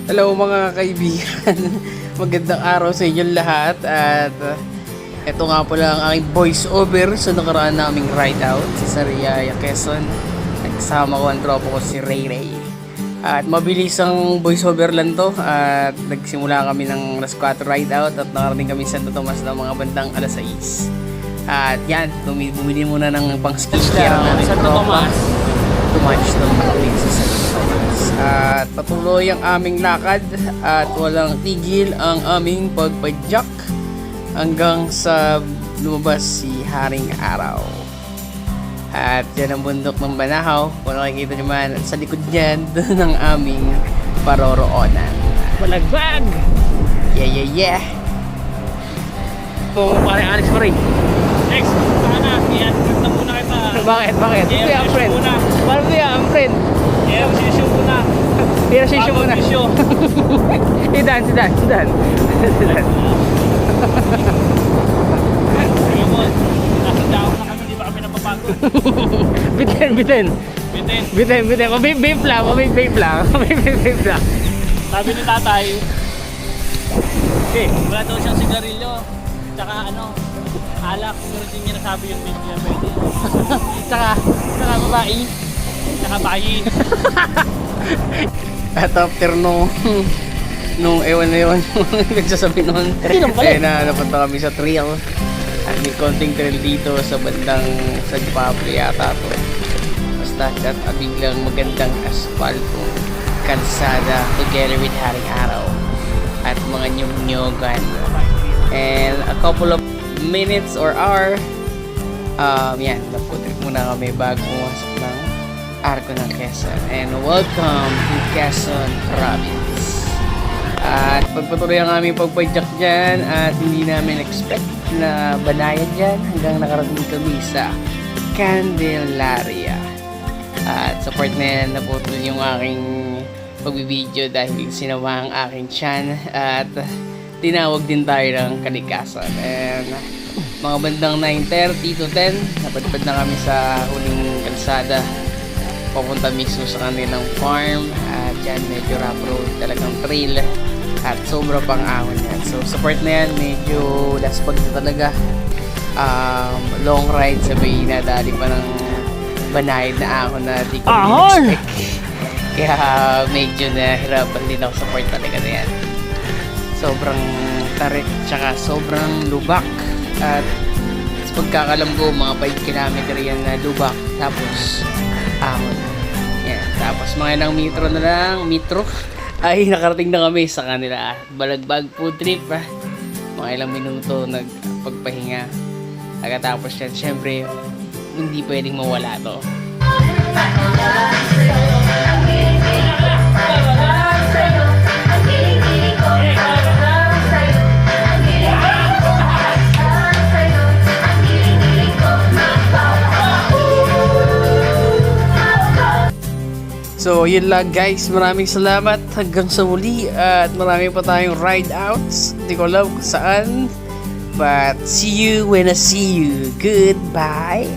Hello mga kaibigan. Magandang araw sa inyong lahat. At ito nga pala ang aking voice over sa nakaraan naming ride out sa Sariaya, Quezon. Nagsama ko ang tropa ko si Ray Ray. At mabilis ang voice over lang to. At nagsimula kami ng alas 4 ride out at nakarating kami sa Santo Tomas ng mga bandang alas 6. At yan, bumili muna ng pang skincare namin Santo Tomas. Tumatch ng mga sa Santo Tomas. At patuloy ang aming lakad at walang tigil ang aming pagpadyak hanggang sa lumabas si Haring Araw. At yan ang bundok ng Banahaw. Kung nakikita nyo man sa likod niyan, doon ang aming paroroonan. Balagbag! Yeah. Kung pare Alex pa rin. Next, sana, i-answer na muna kita. Bakit? Yeah, Kuya, ang friend. muna. Paano kuya, ang friend? Yeah, sisyo muna. Tira sisyo muna. Sisyo. Si Dan. Sige mo, nasa daon na kami, di ba kami napapagod? Bitin. Bitin. Mabibip lang. Sabi ni tatay, wala daw siyang sigarilyo. Tsaka alak. Pero hindi niya nasabi yung hindi niya pwede. Tsaka babae. Tsaka bayi. At after nung ewan na yun, nagsasabi nun, napunta kami sa trail. At may konting trail dito sa bandang San Pablo yata to. Basta at biglang magandang asfalto, kalsada together with Haring Araw at mga nyog-nyogan. And a couple of minutes or hour, naputrip muna kami bago pumasok ng Arco ng Quezon. And welcome to Quezon Province. At pagpatuloy ang aming pagpadyak dyan at hindi namin expect na banayan dyan hanggang nakarating kami sa Candelaria. At sa part na yan, naputol yung aking pagbibideo dahil sinawa ang aking tiyan at tinawag din tayo ng kalikasan. And mga bandang 9:30 to 10, napadpad na kami sa huling kalsada papunta mismo sa kanilang farm. At yan, medyo rough road talagang trail at sobra pang ahon yan. So sa part na yan, medyo laspag na talaga. Long ride sa bay na dali pa ng banayad na ahon na di ko expect. Kaya medyo nahirapan din ako sa part talaga na yan. Sobrang tarik tsaka sobrang lubak. At sa pagkakalam ko, mga 5 kilometer yan na lubak. Tapos ahon. Yan. Tapos mga ilang metro ay nakarating na kami sa kanila. Balagbag food trip. Mga ilang minuto nagpagpahinga. Pagkatapos yan, syempre hindi pwedeng mawala to. So yun lang guys, maraming salamat hanggang sa muli at marami pa tayong ride outs. Hindi ko alam kung saan, but see you when I see you. Goodbye.